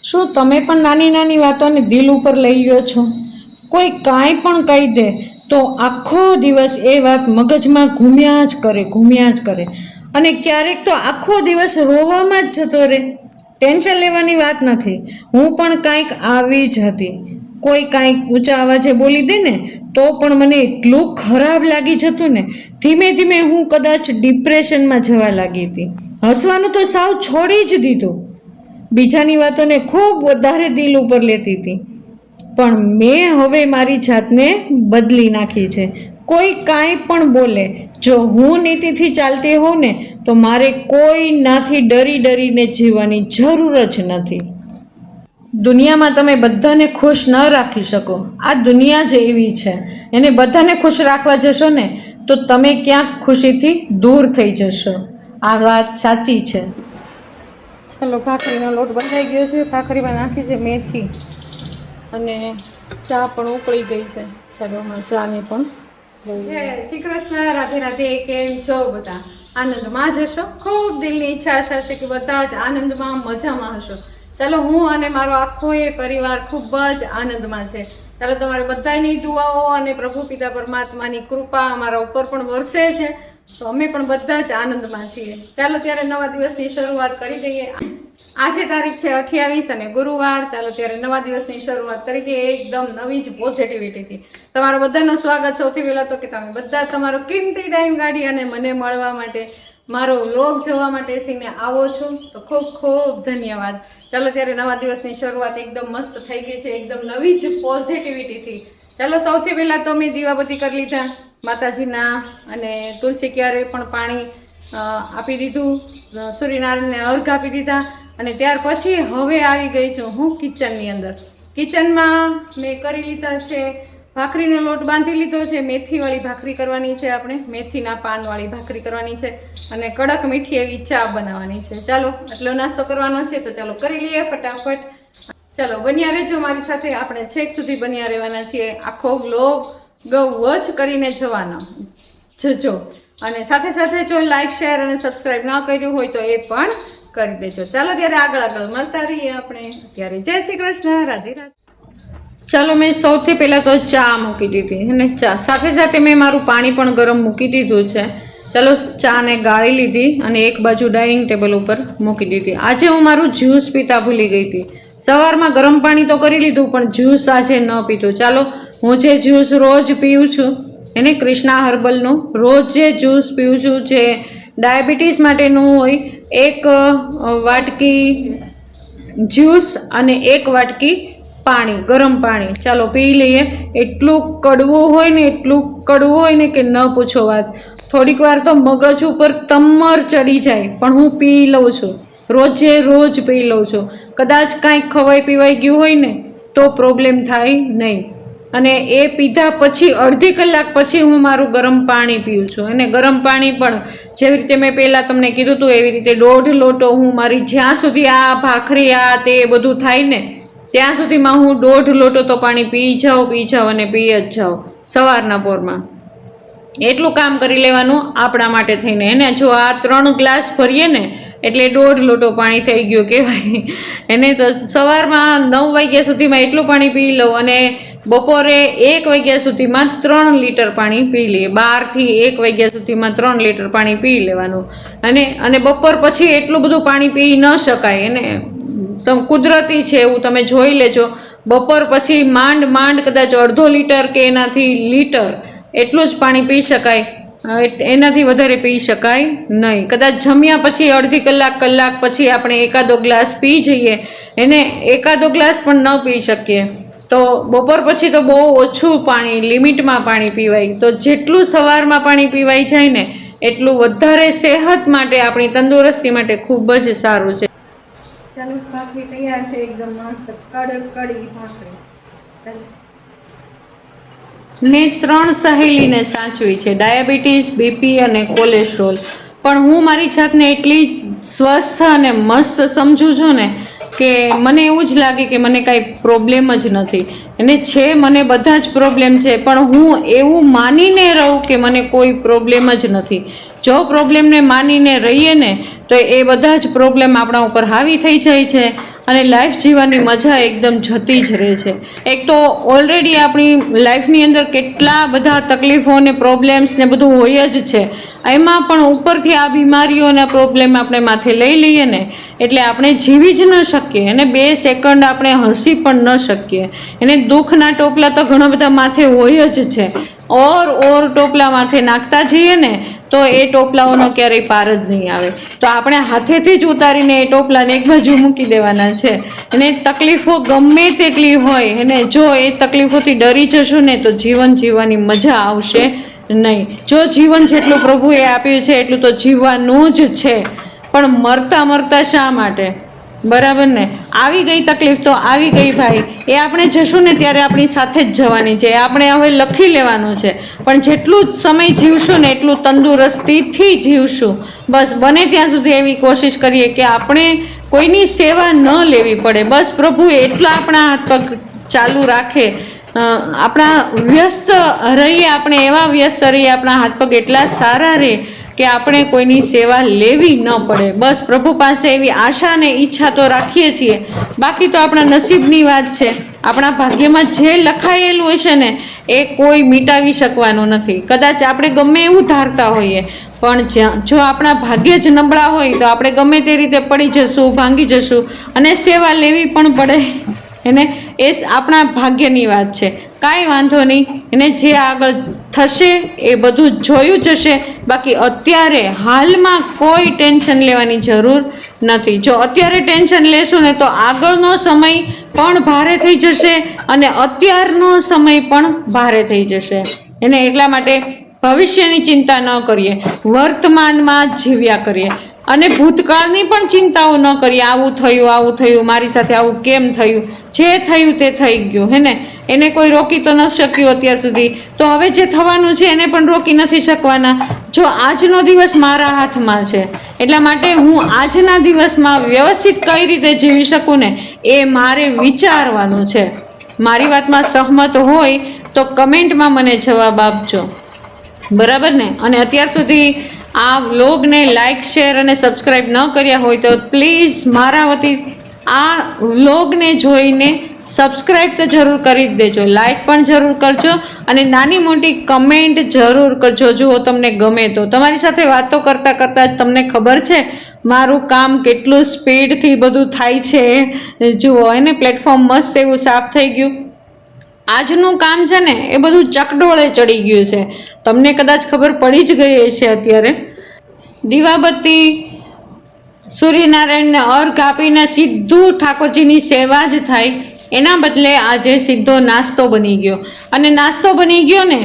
શું તમે પણ નાની નાની વાતોને દિલ ઉપર લઈ લ્યો છો? કોઈ કાંઈ પણ કહી દે તો આખો દિવસ એ વાત મગજમાં ઘૂમ્યા જ કરે અને ક્યારેક તો આખો દિવસ રોવામાં જ જતો રહે. ટેન્શન લેવાની વાત નથી. હું પણ કાંઈક આવી જ હતી. કોઈ કાંઈક ઊંચા અવાજે બોલી દે ને તો પણ મને એટલું ખરાબ લાગી જતું ને, ધીમે ધીમે હું કદાચ ડિપ્રેશનમાં જવા લાગી હતી. હસવાનું તો સાવ છોડી જ દીધું. બીજાની વાતોને ખૂબ વધારે દિલ ઉપર લેતી હતી. પણ મેં હવે મારી જાતને બદલી નાખી છે. કોઈ કાંઈ પણ બોલે, જો હું નીતિથી ચાલતી હોઉં ને તો મારે કોઈનાથી ડરીને જીવવાની જરૂર જ નથી. દુનિયામાં તમે બધાને ખુશ ન રાખી શકો. આ દુનિયા જ એવી છે. એને બધાને ખુશ રાખવા જશો ને તો તમે ક્યાંક ખુશીથી દૂર થઈ જશો. આ વાત સાચી છે. ચાલો, ભાખરીનો લોટ બંધાઈ ગયો છે. ભાખરીમાં નાખી છે મેથી અને ચા પણ ઉકળી ગઈ છે. ચાલો ચાને પણ જય શ્રી કૃષ્ણ. રાધે રાધે. કેમ છો બધા? આનંદમાં જ હશો. ખૂબ દિલની ઈચ્છા છે કે બધા જ આનંદમાં મજામાં હશો. ચાલો, હું અને મારો આખો એ પરિવાર ખૂબ જ આનંદમાં છે. ચાલો, તમારે બધાની દુઆઓ અને પ્રભુ પિતા પરમાત્માની કૃપા અમારા ઉપર પણ વરસે છે, તો અમે પણ બધા જ આનંદમાં છીએ. ચાલો ત્યારે નવા દિવસની શરૂઆત કરી દઈએ. આજે તારીખ છે 28 અને ગુરુવાર. ચાલો ત્યારે નવા દિવસની શરૂઆત કરી દઈએ એકદમ નવી જ પોઝિટિવિટીથી. તમારું બધાનું સ્વાગત. સૌથી પહેલાં તો કે તમે બધા તમારો કિંમતી ટાઈમ કાઢી અને મને મળવા માટે, મારો વ્લોગ જોવા માટે થઈને આવો છો, તો ખૂબ ખૂબ ધન્યવાદ. ચાલો ત્યારે નવા દિવસની શરૂઆત એકદમ મસ્ત થઈ ગઈ છે, એકદમ નવી જ પોઝિટિવિટીથી. ચાલો, સૌથી પહેલાં તો મેં દીવાબત્તી કરી લીધા માતાજીના, અને તુલસી ક્યારે પણ પાણી આપી દીધું, સૂર્યનારાયણને અર્ઘ આપી દીધા. અને ત્યાર પછી હવે આવી ગઈ છું હું કિચનની અંદર. કિચનમાં મેં કરી લીધા છે ભાખરીનો લોટ બાંધી લીધો છે. મેથીવાળી ભાખરી કરવાની છે આપણે, મેથીના પાનવાળી ભાખરી કરવાની છે અને કડક મીઠી એવી ચા બનાવવાની છે. ચાલો, એટલો નાસ્તો કરવાનો છે તો ચાલો કરી લઈએ ફટાફટ. ચાલો, બન્યા રહેજો મારી સાથે. આપણે છેક સુધી બન્યા રહેવાના છીએ. આખો વ્લોગ ગૌ જ કરીને જજો. અને સાથે સાથે જો લાઈક, શેર અને સબસ્ક્રાઈબ ન કર્યું હોય તો એ પણ કરી દેજો. ચાલો ત્યારે આગળ મળતા રહીએ આપણે. ત્યારે જય શ્રી કૃષ્ણ. રાધે રાધે. ચાલો, મેં સૌથી પહેલાં તો ચા મૂકી દીધી અને ચા સાથે સાથે મેં મારું પાણી પણ ગરમ મૂકી દીધું છે. ચાલો, ચાને ગાળી લીધી અને એક બાજુ ડાઇનિંગ ટેબલ ઉપર મૂકી દીધી. આજે હું મારું જ્યુસ પીતા ભૂલી ગઈ હતી. સવારમાં ગરમ પાણી તો કરી લીધું પણ જ્યુસ આજે ન પીધું. ચાલો, હું જે જ્યુસ રોજ પીઉં છું એને કૃષ્ણા હર્બલનું રોજ જે જ્યુસ પીઉં છું, જે ડાયાબિટીસ માટેનું હોય, 1 વાટકી જ્યુસ અને 1 વાટકી પાણી, ગરમ પાણી. ચાલો પી લઈએ. એટલું કડવું હોય ને કે ન પૂછો વાત. થોડીક વાર તો મગજ ઉપર તમર ચડી જાય, પણ હું પી લઉં છું. રોજ પી લઉં છું. કદાચ કાંઈક ખવાઈ પીવાઈ ગયું હોય ને તો પ્રોબ્લેમ થાય નહીં. અને એ પીધા પછી અડધી કલાક પછી હું મારું ગરમ પાણી પીઉં છું. અને ગરમ પાણી પણ જેવી રીતે મેં પહેલાં તમને કીધું હતું એવી રીતે 1.5 લોટો હું મારી, જ્યાં સુધી આ ભાખરી આ તે બધું થાય ને ત્યાં સુધીમાં હું 1.5 લોટો તો પાણી પી જાઉં અને પી જ જાઉં સવારના પોરમાં. એટલું કામ કરી લેવાનું આપણા માટે થઈને. એને જો આ 3 ગ્લાસ ભરીએ ને એટલે 1.5 લોટો પાણી થઈ ગયું કહેવાય. એને તો સવારમાં 9 વાગ્યા સુધીમાં એટલું પાણી પી લઉં અને બપોરે 1 વાગ્યા સુધીમાં 3 લીટર પાણી પી લઈએ. 12 થી 1 વાગ્યા સુધીમાં 3 લીટર પાણી પી લેવાનું. અને બપોર પછી એટલું બધું પાણી પી ન શકાય. એને કુદરતી છે એવું તમે જોઈ લેજો. બપોર પછી માંડ કદાચ 1/2 લીટર કે એનાથી લીટર એટલું જ પાણી પી શકાય. એનાથી વધારે પી શકાય નહીં. કદાચ જમ્યા પછી અડધી કલાક પછી આપણે એકાદો ગ્લાસ પી જઈએ, એને એકાદો ગ્લાસ પણ ન પી શકીએ. તો બપોર પછી તો બહુ ઓછું પાણી, લિમિટમાં પાણી પીવાય. તો જેટલું સવારમાં પાણી પીવાઈ જાય ને એટલું વધારે સેહત માટે, આપણી તંદુરસ્તી માટે ખૂબ જ સારું છે. ચાલો, ભાખરી તૈયાર છે, એકદમ મસ્ત કડકડી ભાખરી. મેં 3 સહેલીને સાચવી છે, ડાયાબિટીસ, બીપી અને કોલેસ્ટ્રોલ. પણ હું મારી જાતને એટલી સ્વસ્થ અને મસ્ત સમજું છું ને કે મને એવું જ લાગે કે મને કાંઈ પ્રોબ્લેમ જ નથી. અને છે, મને બધા જ પ્રોબ્લેમ છે, પણ હું એવું માનીને રહું કે મને કોઈ પ્રોબ્લેમ જ નથી. જો પ્રોબ્લેમને માનીને રહીએ ને તો એ બધા જ પ્રોબ્લેમ આપણા ઉપર હાવી થઈ જાય છે અને લાઈફ જીવવાની મજા એકદમ જતી જ રહે છે. એક તો ઓલરેડી આપણી લાઈફની અંદર કેટલા બધા તકલીફો ને પ્રોબ્લેમ્સ ને બધું હોય જ છે, એમાં પણ ઉપરથી આ બીમારીઓના પ્રોબ્લેમ આપણે માથે લઈ લઈએ ને એટલે આપણે જીવી જ ન શકીએ, અને 2 સેકન્ડ આપણે હસી પણ ન શકીએ. એને દુઃખના ટોપલા તો ઘણા બધા માથે હોય જ છે. ઓર ટોપલા માથે નાખતા જઈએ ને તો એ ટોપલાઓનો ક્યારેય પાર જ નહીં આવે. તો આપણે હાથેથી જ ઉતારીને એ ટોપલાને એક બાજુ મૂકી દેવાના છે. અને તકલીફો ગમે તેટલી હોય, અને જો એ તકલીફોથી ડરી જશું ને તો જીવન જીવવાની મજા આવશે નહીં. જો જીવન જેટલું પ્રભુએ આપ્યું છે એટલું તો જીવવાનું જ છે, પણ મરતા શા માટે? બરાબર ને? આવી ગઈ તકલીફ તો આવી ગઈ ભાઈ, એ આપણે જશું ને ત્યારે આપણી સાથે જ જવાની છે. આપણે હવે લખી લેવાનું છે. પણ જેટલું સમય જીવશું ને એટલું તંદુરસ્તીથી જીવશું. બસ બને ત્યાં સુધી એવી કોશિશ કરીએ કે આપણે કોઈની સેવા ન લેવી પડે. બસ પ્રભુ એટલા આપણા હાથ પગ ચાલુ રાખે, આપણા વ્યસ્ત રહીએ, આપણે એવા વ્યસ્ત રહીએ, આપણા હાથ પગ એટલા સારા રહે કે આપણે કોઈની સેવા લેવી ન પડે. બસ પ્રભુ પાસે એવી આશા ને ઈચ્છા તો રાખીએ છીએ. બાકી તો આપણા નસીબની વાત છે. આપણા ભાગ્યમાં જે લખાયેલું હશે ને એ કોઈ મિટાવી શકવાનું નથી. કદાચ આપણે ગમે એવું ધારતા હોઈએ, પણ જો આપણા ભાગ્ય જ નબળા હોય તો આપણે ગમે તે રીતે પડી જશું, ભાંગી જશું, અને સેવા લેવી પણ પડે. એને એ આપણા ભાગ્યની વાત છે. કાંઈ વાંધો નહીં, એને જે આગળ થશે એ બધું જોયું જશે. બાકી અત્યારે હાલમાં કોઈ ટેન્શન લેવાની જરૂર નથી. જો અત્યારે ટેન્શન લેશું ને તો આગળનો સમય પણ ભારે થઈ જશે અને અત્યારનો સમય પણ ભારે થઈ જશે. એને એટલા માટે ભવિષ્યની ચિંતા ન કરીએ, વર્તમાનમાં જીવ્યા કરીએ. અને ભૂતકાળની પણ ચિંતાઓ ન કરીએ. આવું થયું, મારી સાથે આવું કેમ થયું? જે થયું તે થઈ ગયું, હે ને? એને કોઈ રોકી તો ન શક્યું અત્યાર સુધી, તો હવે જે થવાનું છે એને પણ રોકી નથી શકવાના. જો આજનો દિવસ મારા હાથમાં છે, એટલા માટે હું આજના દિવસમાં વ્યવસ્થિત કઈ રીતે જીવી શકું ને એ મારે વિચારવાનું છે. મારી વાતમાં સહમત હોય તો કમેન્ટમાં મને જવાબ આપજો, બરાબર ને? અને અત્યાર સુધી આ વ્લોગને લાઈક, શેર અને સબસ્ક્રાઈબ ન કર્યા હોય તો પ્લીઝ મારા વતી આ વ્લોગને જોઈને સબસ્ક્રાઈબ તો જરૂર કરી જ દેજો, લાઈક પણ જરૂર કરજો, અને નાની મોટી કમેન્ટ જરૂર કરજો જો તમને ગમે તો. તમારી સાથે વાતો કરતાં જ તમને ખબર છે મારું કામ કેટલું સ્પીડથી બધું થાય છે. જુઓ, એને પ્લેટફોર્મ મસ્ત એવું સાફ થઈ ગયું. આજનું કામ છે ને એ બધું ચકડોળે ચડી ગયું છે. તમને કદાચ ખબર પડી જ ગઈ હશે. અત્યારે દીવાબત્તી, સૂર્યનારાયણને અર્ઘ આપીને સીધું ઠાકોરજીની સેવા જ થાય, એના બદલે આજે સીધો નાસ્તો બની ગયો. અને નાસ્તો બની ગયો ને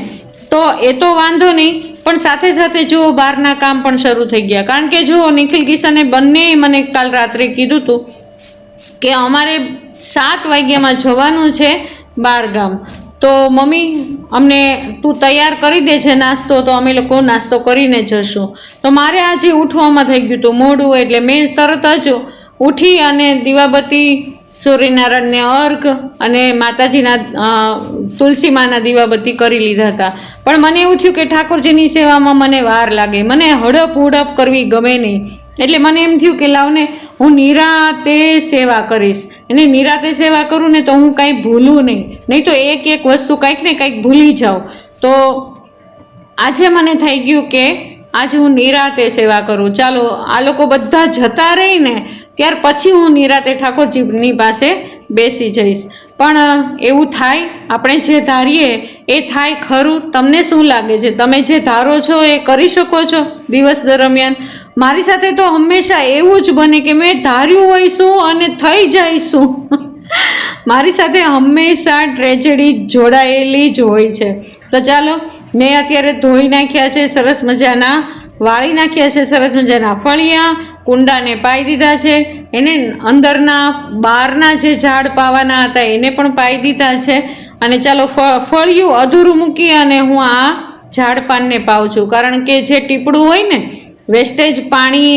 તો એ તો વાંધો નહીં, પણ સાથે જુઓ બહારના કામ પણ શરૂ થઈ ગયા. કારણ કે જુઓ, નિખિલ કિશને બંને મને કાલ રાત્રે કીધું હતું કે અમારે 7 વાગ્યામાં જવાનું છે બહારગામ, તો મમ્મી અમને તું તૈયાર કરી દે છે નાસ્તો, તો અમે લોકો નાસ્તો કરીને જશું. તો મારે આજે ઉઠવામાં થઈ ગયું હતું મોડું, એટલે મેં તરત જ ઉઠી અને દીવાબત્તી, સૂર્યનારાયણને અર્ઘ અને માતાજીના તુલસી માના દીવાબત્તી કરી લીધા હતા. પણ મને એવું થયું કે ઠાકોરજીની સેવામાં મને વાર લાગે, મને હડપ કરવી ગમે નહીં. એટલે મને એમ થયું કે લાવને હું નિરાતે સેવા કરીશ. અને નિરાતે સેવા કરું ને તો હું કાંઈ ભૂલું નહીં તો એક વસ્તુ કંઈક ને કંઈક ભૂલી જાઉં. તો આજે મને થઈ ગયું કે આજે હું નિરાતે સેવા કરું. ચાલો, આ લોકો બધા જતા રહીને ત્યાર પછી હું નિરાતે ઠાકોરજીની પાસે બેસી જઈશ. પણ એવું થાય, આપણે જે ધારીએ એ થાય ખરું? તમને શું લાગે છે? તમે જે ધારો છો એ કરી શકો છો દિવસ દરમિયાન? મારી સાથે તો હંમેશા એવું જ બને કે મેં ધાર્યું હોય શું અને થઈ જાય શું. મારી સાથે હંમેશા ટ્રેજેડી જોડાયેલી જ હોય છે. તો ચાલો, મેં અત્યારે ધોઈ નાખ્યા છે, સરસ મજાના વાળી નાખ્યા છે, સરસ મજાના ફળિયા, કુંડાને પાઈ દીધા છે, એને અંદરના બહારના જે ઝાડ પાવાના હતા એને પણ પાઈ દીધા છે. અને ચાલો ફળિયું અધૂરું મૂકી અને હું આ ઝાડ પાનને પાઉં છું, કારણ કે જે ટીપડું હોય ને, વેસ્ટેજ પાણી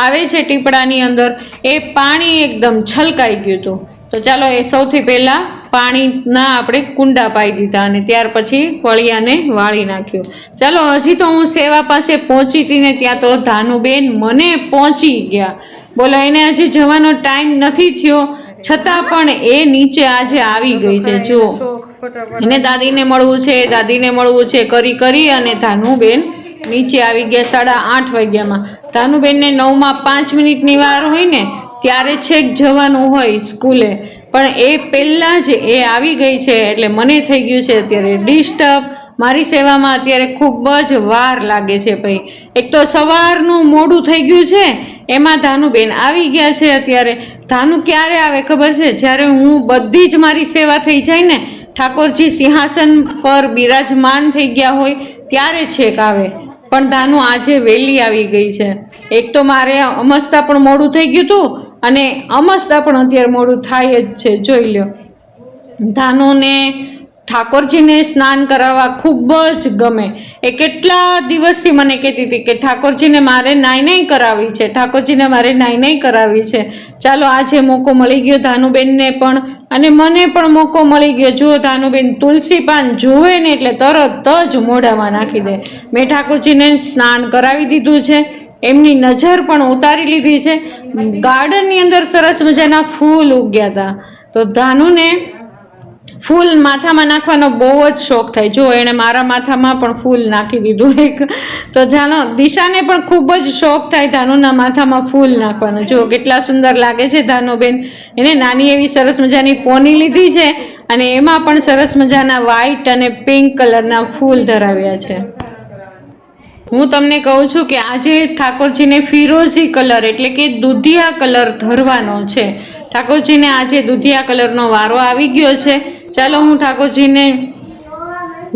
આવે છે ટીપડાની અંદર, એ પાણી એકદમ છલકાઈ ગયું હતું. તો ચાલો, એ સૌથી પહેલાં પાણીના આપણે કુંડા પાઈ દીધા અને ત્યાર પછી ફળિયાને વાળી નાખ્યું. ચાલો, હજી તો હું સેવા પાસે પહોંચી હતી ને ત્યાં તો ધાનુબેન મને પહોંચી ગયા. બોલો, એને હજી જવાનો ટાઈમ નથી થયો છતાં પણ એ નીચે આજે આવી ગઈ છે. જુઓ, એને દાદીને મળવું છે, દાદીને મળવું છે કરી અને ધાનુબેન નીચે આવી ગયા 8:30 વાગ્યામાં. ધાનુબેનને 9:05 વાર હોય ને ત્યારે છેક જવાનું હોય સ્કૂલે, પણ એ પહેલાં જ એ આવી ગઈ છે એટલે મને થઈ ગયું છે અત્યારે ડિસ્ટર્બ. મારી સેવામાં અત્યારે ખૂબ જ વાર લાગે છે ભાઈ. એક તો સવારનું મોડું થઈ ગયું છે, એમાં ધાનુબેન આવી ગયા છે અત્યારે. ધાનુ ક્યારે આવે ખબર છે? જ્યારે હું બધી જ મારી સેવા થઈ જાય ને, ઠાકોરજી સિંહાસન પર બિરાજમાન થઈ ગયા હોય ત્યારે છેક આવે. પણ ધાનુ આજે વહેલી આવી ગઈ છે. એક તો મારે અમસ્તા પણ મોડું થઈ ગયું હતું અને અમસ્તા પણ અત્યારે મોડું થાય જ છે. જોઈ લો, ધાનુને ઠાકોરજીને સ્નાન કરાવવા ખૂબ જ ગમે. એ કેટલા દિવસથી મને કહેતી હતી કે ઠાકોરજીને મારે નાઈ કરાવી છે, ઠાકોરજીને મારે નાઈ કરાવી છે. ચાલો, આજે મોકો મળી ગયો ધાનુબેનને પણ અને મને પણ મોકો મળી ગયો. જુઓ, ધાનુબેન તુલસી પાન જુએ ને એટલે તરત જ મોઢામાં નાખી દે. મેં ઠાકોરજીને સ્નાન કરાવી દીધું છે, એમની નજર પણ ઉતારી લીધી છે. ગાર્ડનની અંદર સરસ મજાના ફૂલ ઉગ્યા હતા, તો ધાનુને ફૂલ માથામાં નાખવાનો બહુ જ શોખ થાય. જો, એણે મારા માથામાં પણ ફૂલ નાખી દીધું એક. તો જાણો, દિશાને પણ ખૂબ જ શોખ થાય ધાનુના માથામાં ફૂલ નાખવાનો. જો કેટલા સુંદર લાગે છે ધાનુબેન. એને નાની એવી સરસ મજાની પોની લીધી છે અને એમાં પણ સરસ મજાના વ્હાઈટ અને પિંક કલરના ફૂલ ધરાવ્યા છે. હું તમને કહું છું કે આજે ઠાકોરજીને ફિરોઝી કલર એટલે કે દૂધિયા કલર ધરવાનો છે. ઠાકોરજીને આજે દૂધિયા કલરનો વારો આવી ગયો છે. ચાલો, હું ઠાકોરજીને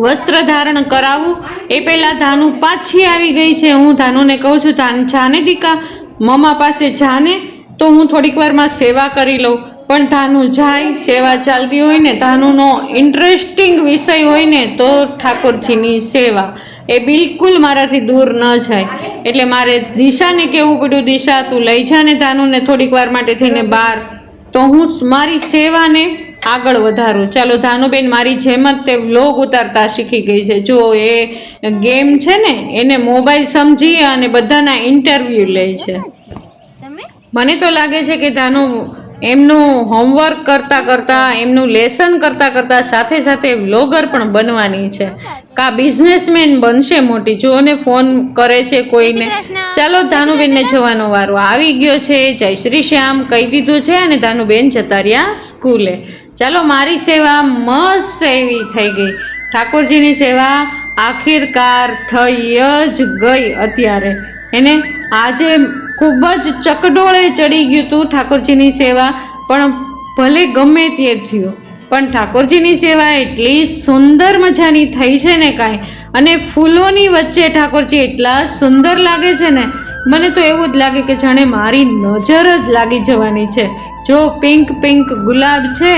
વસ્ત્ર ધારણ કરાવું એ પહેલાં ધાનુ પાછી આવી ગઈ છે. હું ધાનુને કહું છું, જાને દીકા, મમ્મા પાસે જાને, તો હું થોડીક વારમાં સેવા કરી લઉં. પણ ધાનુ જાય, સેવા ચાલતી હોય ને, ધાનુનો ઇન્ટરેસ્ટિંગ વિષય હોય ને તો ઠાકોરજીની સેવા, એ બિલકુલ મારાથી દૂર ન જાય. એટલે મારે દિશાને કહેવું પડ્યું, દિશા તું લઈ જા ને ધાનુને થોડીક વાર માટે થઈને બહાર, તો હું મારી સેવાને આગળ વધારું. ચાલો, ધાનુબેન મારી જેમ જ તે વ્લોગ ઉતારતા શીખી ગઈ છે. જો, એ ગેમ છે ને એને મોબાઈલ સમજી અને બધાના ઇન્ટરવ્યૂ લે છે. મને તો લાગે છે કે ધાનુ એમનું હોમવર્ક કરતાં એમનું લેસન કરતાં સાથે સાથે વ્લોગર પણ બનવાની છે. કા બિઝનેસમેન બનશે મોટી. જો ને ફોન કરે છે કોઈને. ચાલો, ધાનુબેનને જવાનો વારો આવી ગયો છે. જય શ્રી શ્યામ કહી દીધું છે અને ધાનુબેન જતા રહ્યા સ્કૂલે. ચાલો, મારી સેવા મસ્ત એવી થઈ ગઈ. ઠાકોરજીની સેવા આખિરકાર થઈ જ ગઈ. અત્યારે એને આજે ખૂબ જ ચકડોળે ચડી ગયું હતું ઠાકોરજીની સેવા, પણ ભલે ગમે તે થયું, પણ ઠાકોરજીની સેવા એટલી સુંદર મજાની થઈ છે ને કાંઈ. અને ફૂલોની વચ્ચે ઠાકોરજી એટલા સુંદર લાગે છે ને, મને તો એવું જ લાગે કે જાણે મારી નજર જ લાગી જવાની છે. જો, પિંક ગુલાબ છે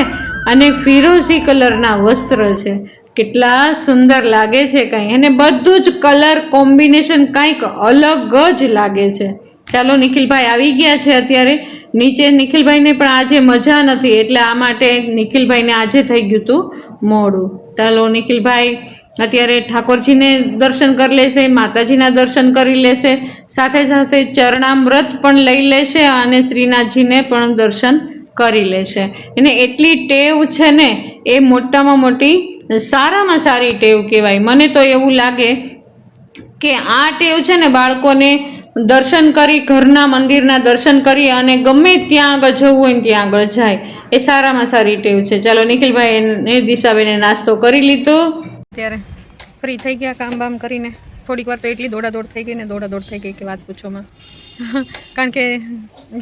અને ફિરોઝી કલરના વસ્ત્ર છે, કેટલા સુંદર લાગે છે કાંઈ. અને બધું જ કલર કોમ્બિનેશન કાંઈક અલગ જ લાગે છે. ચાલો, નિખિલભાઈ આવી ગયા છે અત્યારે નીચે. નિખિલભાઈને પણ આજે મજા નથી એટલે આ માટે નિખિલભાઈને આજે થઈ ગયું હતું મોડું. ચાલો, નિખિલભાઈ અત્યારે ઠાકોરજીને દર્શન કરી લેશે, માતાજીના દર્શન કરી લેશે, સાથે સાથે ચરણામૃત પણ લઈ લેશે અને શ્રીનાથજીને પણ દર્શન કરી લેશે. એને એટલી ટેવ છે ને, એ મોટામાં મોટી સારામાં સારી ટેવ કહેવાય. મને તો એવું લાગે કે આ ટેવ છે ને બાળકોને દર્શન કરી, ઘરના મંદિરના દર્શન કરી અને ગમે ત્યાં આગળ જવું હોય ને ત્યાં આગળ જાય, એ સારામાં સારી ટેવ છે. ચાલો નિખિલભાઈ ને દિશાબેને નાસ્તો કરી લીધો. ત્યારે ફ્રી થઈ ગયા કામ બામ કરીને. થોડીક વાર તો એટલી દોડાદોડ થઈ ગઈ ને દોડાદોડ થઈ ગઈ કે વાત પૂછોમાં. કારણ કે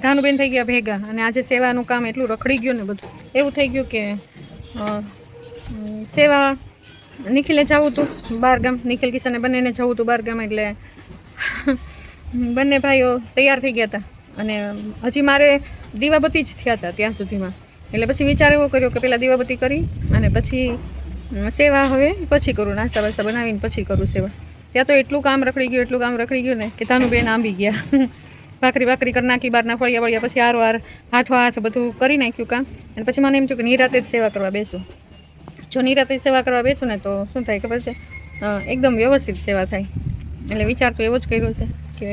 ધાનુબેન થઈ ગયા ભેગા અને આજે સેવાનું કામ એટલું રખડી ગયું ને બધું એવું થઈ ગયું કે સેવા નિખિલે જવું હતું બહારગામ, નિખિલ કિશને બંનેને જવું હતું બહારગામ, એટલે બંને ભાઈઓ તૈયાર થઈ ગયા હતા અને હજી મારે દીવાબત્તી જ થયા હતા ત્યાં સુધીમાં. એટલે પછી વિચાર એવો કર્યો કે પહેલાં દીવાબત્તી કરી અને પછી સેવા હવે પછી કરું, નાસ્તા બાસ્તા બનાવીને પછી કરું સેવા. ત્યાં તો એટલું કામ રખડી ગયું ને કે ધાનુબેન આંબી ગયા. ભાખરી કરી નાખી, બહારના ફળિયા વળિયા પછી હારો હાથ બધું કરી નાખ્યું કામ. અને પછી મને એમ થયું કે નિરાતે જ સેવા કરવા બેસું. જો નિરાતે સેવા કરવા બેસું ને તો શું થાય ખબર છે, એકદમ વ્યવસ્થિત સેવા થાય. એટલે વિચાર તો એવો જ કર્યો છે કે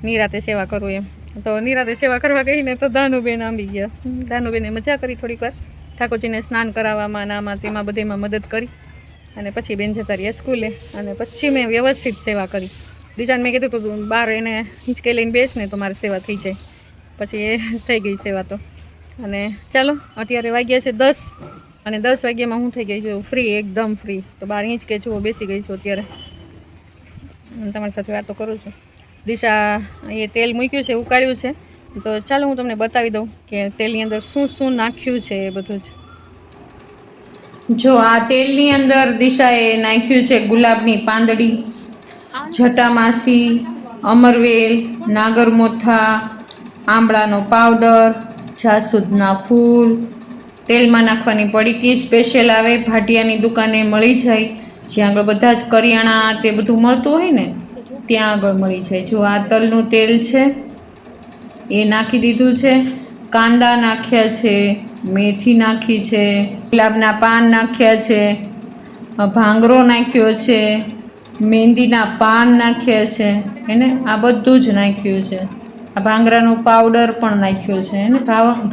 નિરાતે સેવા કરું એમ. તો નિરાતે સેવા કરવા ગઈને તો ધાનુબેન આંબી ગયા. ધાનુબેને મજા કરી થોડીક વાર, ઠાકોરજીને સ્નાન કરાવવામાં આમાં તેમાં બધેમાં મદદ કરી અને પછી બેન જતા રહ્યા સ્કૂલે. અને પછી મેં વ્યવસ્થિત સેવા કરી. દિશાને મેં કીધું તું બહાર એને હિંચકે લઈને બેસ ને તો મારે સેવા થઈ જાય. પછી એ થઈ ગઈ સેવા તો. અને ચાલો અત્યારે વાગ્યા છે 10 અને 10 વાગ્યામાં હું થઈ ગઈ છું ફ્રી, એકદમ ફ્રી. તો બહાર હિંચકે જુઓ બેસી ગઈ છું અત્યારે, તમારી સાથે વાતો કરું છું. દિશા એ તેલ મૂક્યું છે, ઉકાળ્યું છે, તો ચાલો હું તમને બતાવી દઉં કે તેલની અંદર શું શું નાખ્યું છે એ બધું જ. જો આ તેલની અંદર દિશાએ નાખ્યું છે ગુલાબની પાંદડી, જટામાસી, અમરવેલ, નાગરમોથા, આંબળાનો પાવડર, જાસૂદના ફૂલ. તેલમાં નાખવાની પડીકી સ્પેશિયલ આવે, ભાટિયાની દુકાને મળી જાય, જ્યાં આગળ બધા જ કરિયાણા તે બધું મળતું હોય ને ત્યાં આગળ મળી જાય. જો આ તલનું તેલ છે એ નાખી દીધું છે, કાંદા નાખ્યા છે, મેથી નાખી છે, ગુલાબના પાન નાખ્યા છે, ભાંગરો નાખ્યો છે, મહેંદીના પાન નાખ્યા છે એને, આ બધું જ નાખ્યું છે. આ ભાંગરાનો પાવડર પણ નાખ્યો છે એને,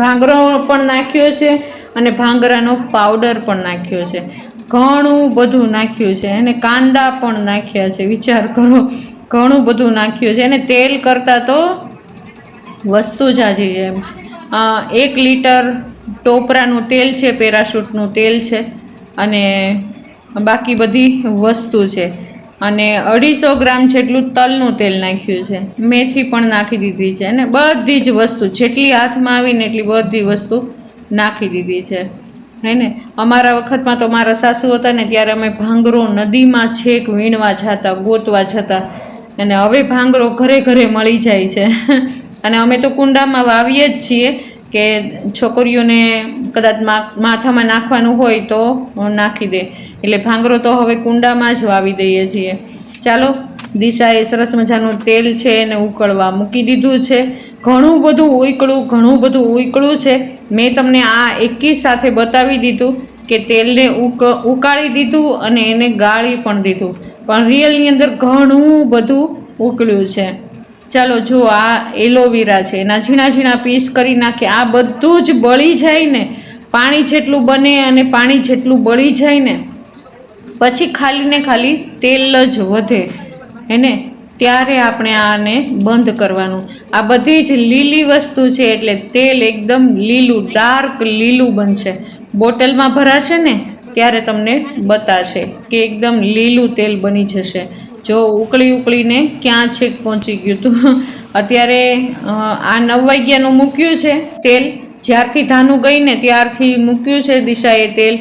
ભાંગરો પણ નાખ્યો છે અને ભાંગરાનો પાવડર પણ નાખ્યો છે. ઘણું બધું નાખ્યું છે અને કાંદા પણ નાખ્યા છે. વિચાર કરો, ઘણું બધું નાખ્યું છે. અને તેલ કરતાં તો વસ્તુ જ આજી છે. 1 લીટર ટોપરાનું તેલ છે, પેરાશૂટનું તેલ છે અને બાકી બધી વસ્તુ છે. અને 250 ગ્રામ જેટલું તલનું તેલ નાખ્યું છે, મેથી પણ નાખી દીધી છે અને બધી જ વસ્તુ જેટલી હાથમાં આવીને એટલી બધી વસ્તુ નાખી દીધી છે હે ને. અમારા વખતમાં તો મારા સાસુ હતા ને ત્યારે અમે ભાંગરો નદીમાં છેક વીણવા જતા, ગોતવા જતા. અને હવે ભાંગરો ઘરે ઘરે મળી જાય છે અને અમે તો કુંડામાં વાવીએ જ છીએ કે છોકરીઓને કદાચ માથામાં નાખવાનું હોય તો નાખી દે. એટલે ભાંગરો તો હવે કુંડામાં જ વાવી દઈએ છીએ. ચાલો દિશાએ સરસ મજાનું તેલ છે એને ઉકળવા મૂકી દીધું છે. ઘણું બધું ઉકળું છે. મેં તમને આ એકી સાથે બતાવી દીધું કે તેલને ઉકાળી દીધું અને એને ગાળી પણ દીધું, પણ રિયલની અંદર ઘણું બધું ઉકળ્યું છે. ચાલો જો આ એલોવેરા છે, એના ઝીણા ઝીણા પીસ કરી નાખે. આ બધું જ બળી જાય ને, પાણી જેટલું બને અને પાણી જેટલું બળી જાય ને પછી ખાલી ને ખાલી તેલ જ વધે એને, ત્યારે આપણે આને બંધ કરવાનું. આ બધી જ લીલી વસ્તુ છે એટલે તેલ એકદમ લીલું, ડાર્ક લીલું બનશે. બોટલમાં ભરાશે ને ત્યારે તમને બતાશે કે એકદમ લીલું તેલ બની જશે. જો ઉકળીને ક્યાં છેક પહોંચી ગયું હતું. અત્યારે આ 9 વાગ્યાનું મૂક્યું છે તેલ. જ્યારથી ધાનું ગઈ ને ત્યારથી મૂક્યું છે દિશાએ તેલ.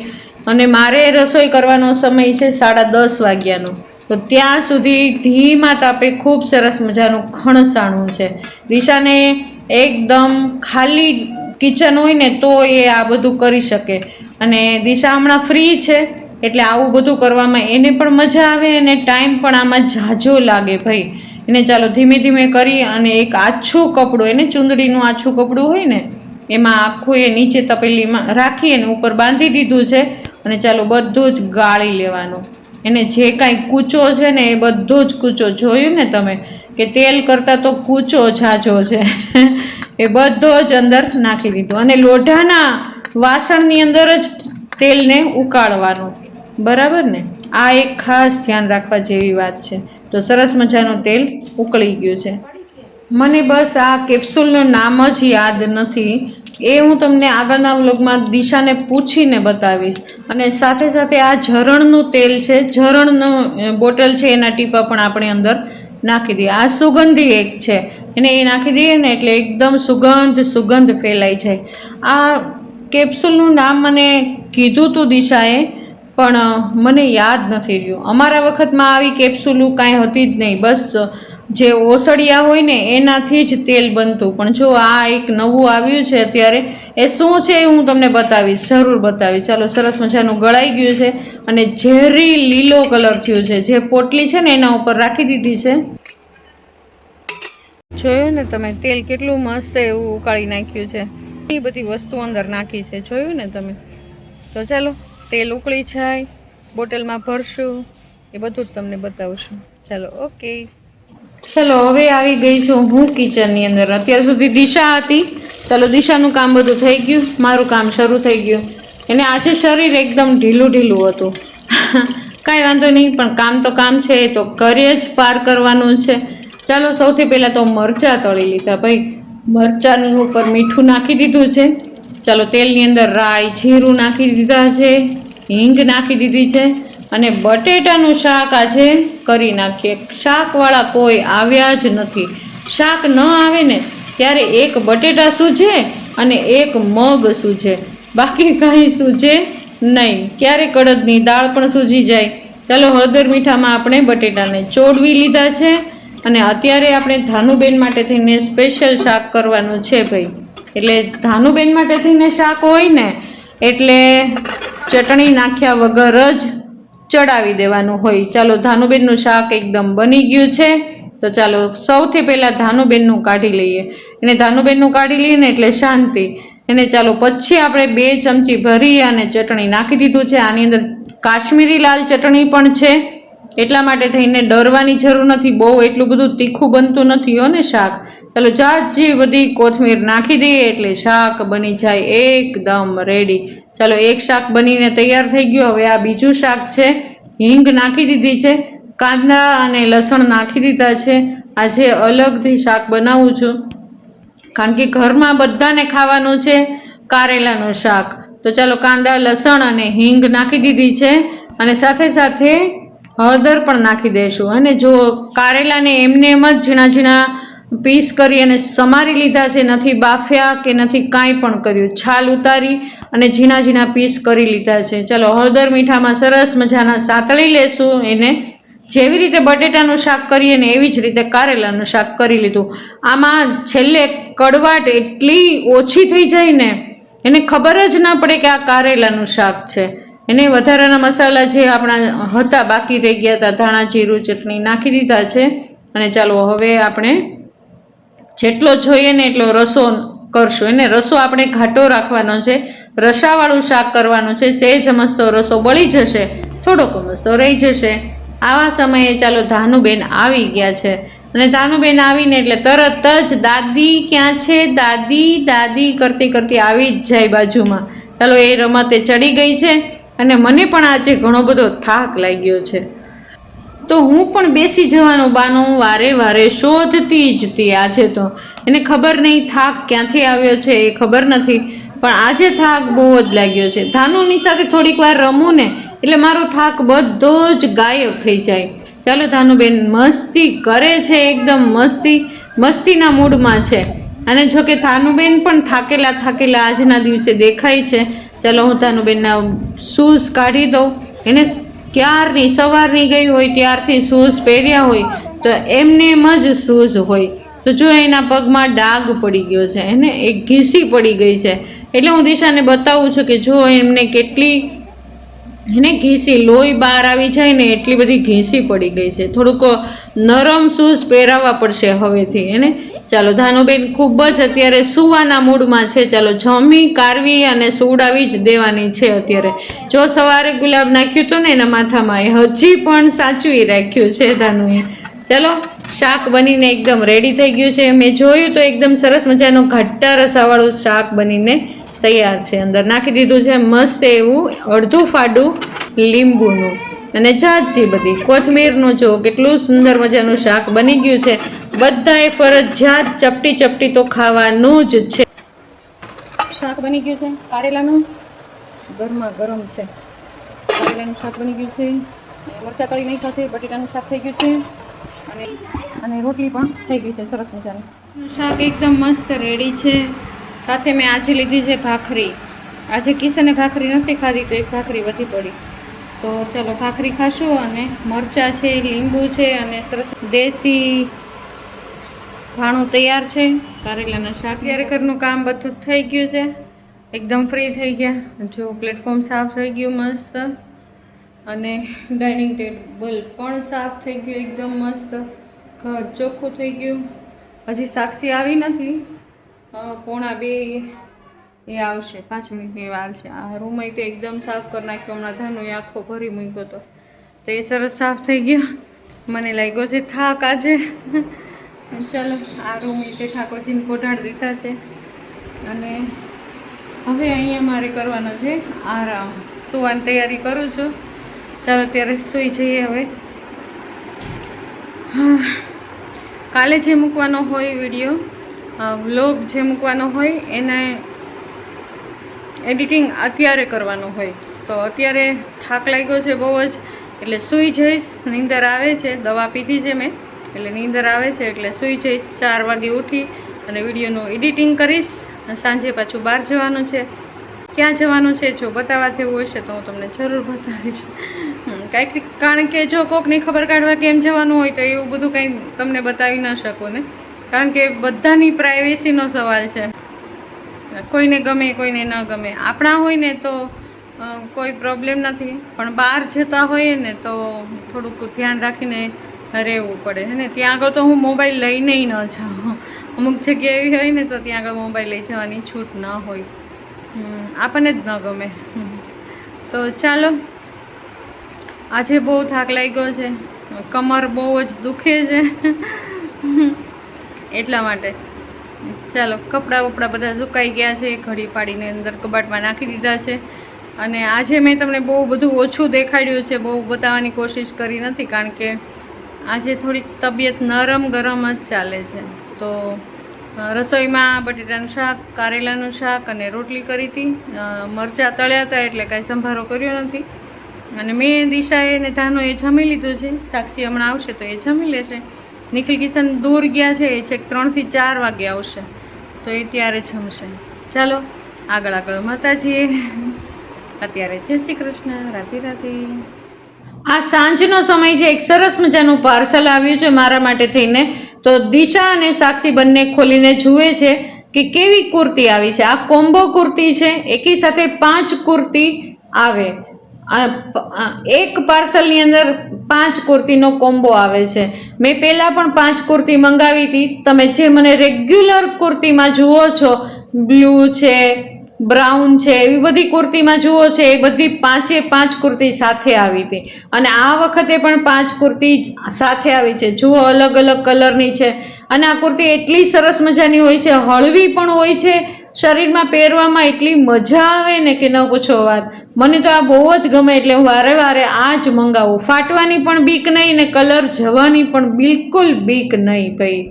અને મારે રસોઈ કરવાનો સમય છે 10:30 વાગ્યાનો. તો ત્યાં સુધી ધીમા તાપે ખૂબ સરસ મજાનું ખણસાણું છે. દિશાને એકદમ ખાલી કિચન હોય ને તો એ આ બધું કરી શકે. અને દિશા હમણાં ફ્રી છે એટલે આવું બધું કરવામાં એને પણ મજા આવે અને ટાઈમ પણ આમાં ઝાઝો લાગે ભાઈ એને. ચાલો ધીમે ધીમે કરી અને એક આછું કપડું, એને ચૂંદડીનું આછું કપડું હોય ને એમાં આખું એ નીચે તપેલીમાં રાખી અને ઉપર બાંધી દીધું છે. અને ચાલો બધું જ ગાળી લેવાનું. એને જે કાંઈ કૂચો છે ને એ બધો જ કૂચો, જોયું ને તમે કે તેલ કરતાં તો કૂચો ઝાઝો છે એ બધો જ અંદર નાખી દીધો. અને લોઢાના વાસણની અંદર જ તેલને ઉકાળવાનું, બરાબર ને. આ એક ખાસ ધ્યાન રાખવા જેવી વાત છે. તો સરસ મજાનું તેલ ઉકળી ગયું છે. મને બસ આ કેપ્સ્યુલનું નામ જ યાદ નથી. એ હું તમને આગળના વ્લોગમાં દિશાને પૂછીને બતાવીશ. અને સાથે સાથે આ ઝરણનું તેલ છે, ઝરણનું બોટલ છે, એના ટીપા પણ આપણે અંદર નાખી દઈએ. આ સુગંધી એક છે, એને એ નાખી દઈએ ને એટલે એકદમ સુગંધ ફેલાઈ જાય. આ કેપ્સ્યુલનું નામ મને કીધું તું દિશાએ, પણ મને યાદ નથી રહ્યું. અમારા વખતમાં આવી કેપ્સ્યુલ કાંઈ હતી જ નહીં. બસ જે ઓસડિયા હોય ને એનાથી જ તેલ બનતું. પણ જો આ એક નવું આવ્યું છે અત્યારે, એ શું છે એ હું તમને બતાવીશ, જરૂર બતાવીશ. ચાલો, સરસ મજાનું ગળાઈ ગયું છે અને ઝેરી લીલો કલર થયું છે. જે પોટલી છે ને એના ઉપર રાખી દીધી છે. જોયું ને તમે, તેલ કેટલું મસ્ત એવું ઉકાળી નાખ્યું છે. એ બધી વસ્તુ અંદર નાખી છે, જોયું ને તમે. તો ચાલો, તેલ ઉકળી જાય, બોટલમાં ભરશું, એ બધું જ તમને બતાવશું. ચાલો, ઓકે. ચલો, હવે આવી ગઈ છું હું કિચનની અંદર. અત્યાર સુધી દિશા હતી. ચાલો, દિશાનું કામ બધું થઈ ગયું, મારું કામ શરૂ થઈ ગયું. એને આજે શરીર એકદમ ઢીલું હતું. કાંઈ વાંધો નહીં, પણ કામ તો કામ છે, એ તો ઘરે જ પાર કરવાનું છે. ચાલો, સૌથી પહેલાં તો મરચાં તળી લીધા. ભાઈ, મરચાંની ઉપર મીઠું નાખી દીધું છે. ચાલો, તેલની અંદર રાઈ, જીરું નાખી દીધા છે, હિંગ નાખી દીધી છે અને બટેટાનું શાક આજે કરી નાખીએ. શાકવાળા કોઈ આવ્યા જ નથી. શાક ન આવે ને ત્યારે એક બટેટા સૂજે અને એક મગ સૂજે, બાકી કાંઈ સૂજે નહીં. ક્યારેક અડદની દાળ પણ સૂજી જાય. ચાલો, હળદર મીઠામાં આપણે બટેટાને ચોડવી લીધા છે અને અત્યારે આપણે ધાનુબેન માટે થઈને સ્પેશિયલ શાક કરવાનું છે ભાઈ. એટલે ધાનુબેન માટે થઈને શાક હોય ને એટલે ચટણી નાખ્યા વગર જ ચડાવી દેવાનું હોય. ચાલો, ધાનુબેનનું શાક એકદમ બની ગયું છે. તો ચાલો, સૌથી પહેલાં ધાનુબેનનું કાઢી લઈએ. એને ધાનુબેનનું કાઢી લઈએ ને એટલે શાંતિ. એને ચાલો, પછી આપણે 2 ચમચી ભરી અને ચટણી નાખી દીધું છે. આની અંદર કાશ્મીરી લાલ ચટણી પણ છે, એટલા માટે થઈને ડરવાની જરૂર નથી. બહુ એટલું બધું તીખું બનતું નથી હો ને શાક. ચાલો, જાજી બધી કોથમીર નાખી દઈએ એટલે શાક બની જાય એકદમ રેડી. ચાલો, એક શાક બનીને તૈયાર થઈ ગયું. હવે આ બીજું શાક છે. હિંગ નાખી દીધી છે, કાંદા અને લસણ નાખી દીધા છે. આજે અલગથી શાક બનાવું છું, કારણ કે ઘરમાં બધાને ખાવાનું છે કારેલાનું શાક. તો ચાલો, કાંદા, લસણ અને હિંગ નાખી દીધી છે અને સાથે સાથે હળદર પણ નાખી દઈશું. અને જો કારેલાને એમને એમ જ ઝીણા ઝીણા પીસ કરી અને સમારી લીધા છે, નથી બાફ્યા કે નથી કાંઈ પણ કર્યું. છાલ ઉતારી અને ઝીણા ઝીણા પીસ કરી લીધા છે. ચાલો, હળદર મીઠામાં સરસ મજાના સાતળી લેશું એને. જેવી રીતે બટેટાનું શાક કરીએ ને એવી જ રીતે કારેલાનું શાક કરી લીધું. આમાં છેલ્લે કડવાટ એટલી ઓછી થઈ જાય ને, એને ખબર જ ના પડે કે આ કારેલાનું શાક છે. એને વધારાના મસાલા જે આપણા હતા બાકી રહી ગયા હતા, ધાણા, જીરું, ચટણી નાખી દીધા છે. અને ચાલો, હવે આપણે જેટલો જોઈએ ને એટલો રસો કરશું. એને રસો આપણે ઘાટો રાખવાનો છે, રસાવાળું શાક કરવાનું છે. સહેજ મસ્તો રસો બળી જશે, થોડોક મસ્તો રહી જશે. આવા સમયે ચાલો, ધાનુબેન આવી ગયા છે અને ધાનુબેન આવીને એટલે તરત જ દાદી ક્યાં છે, દાદી દાદી કરતી કરતી આવી જ જાય બાજુમાં. ચાલો, એ રમતે ચડી ગઈ છે અને મને પણ આજે ઘણો બધો થાક લાગ્યો છે. તો હું પણ બેસી જવાનું બાનું વારે વારે શોધતી જ હતી. આજે તો એને ખબર નહીં થાક ક્યાંથી આવ્યો છે, એ ખબર નથી, પણ આજે થાક બહુ જ લાગ્યો છે. ધાનુની સાથે થોડીક વાર રમું ને એટલે મારો થાક બધો જ ગાયબ થઈ જાય. ચાલો, ધાનુબેન મસ્તી કરે છે, એકદમ મસ્તીના મૂડમાં છે. અને જો કે ધાનુબેન પણ થાકેલા આજના દિવસે દેખાય છે. ચાલો, હું ધાનુબેનના શૂઝ કાઢી દઉં. એને ક્યારની સવારની ગઈ હોય ત્યારથી શૂઝ પહેર્યા હોય તો એમને એમ જ શૂઝ હોય. તો જો એના પગમાં ડાઘ પડી ગયો છે, એને એક ઘીસી પડી ગઈ છે. એટલે હું દિશાને બતાવું છું કે જો એમને કેટલી ઘીસી, લોહી બહાર આવી જાય ને એટલી બધી ઘીસી પડી ગઈ છે. થોડુંક નરમ શૂઝ પહેરાવવા પડશે હવેથી એને. ચાલો, ધાનુબેન ખૂબ જ અત્યારે સૂવાના મૂડમાં છે. ચાલો, જમી કારવી અને સુવડાવી જ દેવાની છે અત્યારે. જો સવારે ગુલાબ નાખ્યું હતું ને એના માથામાં, એ હજી પણ સાચવી રાખ્યું છે ધાનુએ. ચાલો, શાક બનીને એકદમ રેડી થઈ ગયું છે. મેં જોયું તો એકદમ સરસ મજાનું ઘાટા રસાવાળું શાક બનીને તૈયાર છે. અંદર નાખી દીધું છે મસ્ત એવું અડધું ફાડું લીંબુનું. અને જાજી બધી કોથમીરનું જો કેટલું સુંદર મજાનું શાક બની ગયું છે. બધાએ ફરજિયાત ચપટી ચપટી તો ખાવાનું જ છે. શાક બની ગયું છે કારેલાનું, ગરમા ગરમ છે. કારેલાનું શાક બની ગયું છે, મરચાં તળી નાખ્યા છે, બટેટાનું શાક થઈ ગયું છે અને રોટલી પણ થઈ ગઈ છે સરસ મજાની. શાક એકદમ મસ્ત રેડી છે. સાથે મેં આજે લીધી છે ભાખરી. આજે કિશને ભાખરી નથી ખાધી તો એક ભાખરી વધી પડી. તો ચાલો ભાખરી ખાશું અને મરચાં છે, લીંબુ છે અને સરસ દેશી ભાણું તૈયાર છે. કારેલાના શાક ત્યારે ઘરનું કામ બધું થઈ ગયું છે. એકદમ ફ્રી થઈ ગયા. જો પ્લેટફોર્મ સાફ થઈ ગયું મસ્ત અને ડાઇનિંગ ટેબલ પણ સાફ થઈ ગયું એકદમ મસ્ત. ઘર ચોખ્ખું થઈ ગયું. હજી સાક્ષી આવી નથી, 1:45 એ આવશે, 5 મિનિટની વાર છે. આ રૂમ તો એકદમ સાફ કરી નાખ્યો. હમણાં ધાનો આખો ભરી મૂક્યો હતો તો એ સરસ સાફ થઈ ગયો. મને લાગ્યો છે થાક આજે. ચાલો આ રૂમ તે ઠાકોરજીને પોઢાડી દીધા છે અને હવે અહીંયા મારે કરવાનો છે આરામ. સુવાની તૈયારી કરું છું. ચાલો ત્યારે સૂઈ જઈએ હવે. કાલે જે મૂકવાનો હોય વિડીયો, વ્લોગ જે મૂકવાનો હોય એને એડિટિંગ અત્યારે કરવાનું હોય તો અત્યારે થાક લાગ્યો છે બહુ જ, એટલે સૂઈ જઈશ. નીંદર આવે છે, દવા પીધી છે મેં એટલે નીંદર આવે છે એટલે સૂઈ જઈશ. 4 વાગે ઉઠી અને વિડીયોનું એડિટિંગ કરીશ. સાંજે પાછું બહાર જવાનું છે. ક્યાં જવાનું છે જો બતાવવા જેવું હશે તો હું તમને જરૂર બતાવીશ. કાંઈક કારણ કે જો કોકની ખબર કાઢવા કેમ જવાનું હોય તો એવું બધું કંઈ તમને બતાવી ન શકું ને, કારણ કે બધાની પ્રાઇવેસીનો સવાલ છે. કોઈને ગમે કોઈને ન ગમે. આપણા હોય ને તો કોઈ પ્રોબ્લેમ નથી, પણ બહાર જતા હોઈએ ને તો થોડુંક ધ્યાન રાખીને રહેવું પડે હે ને. ત્યાં આગળ તો હું મોબાઈલ લઈને ન જાઉં. અમુક જગ્યા એવી હોય ને તો ત્યાં આગળ મોબાઈલ લઈ જવાની છૂટ ન હોય. આપણને જ ન ગમે. તો ચાલો આજે બહુ થાક લાગ્યો છે, કમર બહુ જ દુખે છે એટલા માટે. ચાલો કપડાં વપડાં બધા સુકાઈ ગયા છે, ઘડી પાડીને અંદર કબાટમાં નાખી દીધા છે. અને આજે મેં તમને બહુ બધું ઓછું દેખાડ્યું છે, બહુ બતાવવાની કોશિશ કરી નથી, કારણ કે આજે થોડીક તબિયત નરમ ગરમ જ ચાલે છે. તો રસોઈમાં બટેટાનું શાક, કારેલાનું શાક અને રોટલી કરી હતી. મરચાં તળ્યા હતા એટલે કાંઈ સંભારો કર્યો નથી. અને મેં દિશાએ ને ધાનો એ જમી લીધું છે. સાક્ષી હમણાં આવશે તો એ જમી લેશે. નિખિલ કિશન દૂર ગયા છે, એ છેક 3 થી 4 વાગે આવશે તો એ ત્યારે જમશે. ચાલો આગળ આગળ મળતા છીએ. અત્યારે જય શ્રી કૃષ્ણ, રાધે રાધે. આ સાંજનો સમય છે. એક સરસ મજાનું પાર્સલ આવ્યું છે મારા માટે થઈને. તો દિશા અને સાક્ષી બંને ખોલીને જુએ છે કે કેવી કુર્તી આવી છે. આ કોમ્બો કુર્તી છે, એકી સાથે 5 કુર્તી આવે. એક પાર્સલની અંદર 5 કુર્તીનો કોમ્બો આવે છે. મેં પહેલાં પણ 5 કુર્તી મંગાવી હતી. તમે જે મને રેગ્યુલર કુર્તીમાં જુઓ છો, બ્લુ છે, બ્રાઉન છે, એવી બધી કુર્તીમાં જુઓ છો, એ બધી 5 કુર્તી સાથે આવી હતી. અને આ વખતે પણ 5 કુર્તી સાથે આવી છે. જુઓ અલગ અલગ કલરની છે. અને આ કુર્તી એટલી સરસ મજાની હોય છે, હળવી પણ હોય છે, શરીરમાં પહેરવામાં એટલી મજા આવે ને કે ન પૂછો વાત. મને તો આ બહુ જ ગમે એટલે હું વારે વારે આ જ મંગાવું. ફાટવાની પણ બીક નહીં ને કલર જવાની પણ બિલકુલ બીક નહીં ભાઈ.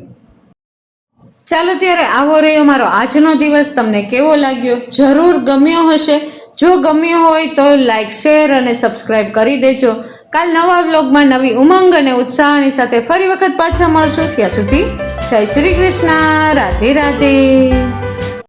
ચાલો ત્યારે આવો રહ્યો મારો આજનો દિવસ. તમને કેવો લાગ્યો જરૂર ગમ્યો હશે. જો ગમ્યો હોય તો લાઈક, શેર અને સબસ્ક્રાઈબ કરી દેજો. કાલ નવા વ્લોગમાં નવી ઉમંગ અને ઉત્સાહની સાથે ફરી વખત પાછા મળશું. ત્યાં સુધી જય શ્રી કૃષ્ણ, રાધે રાધે.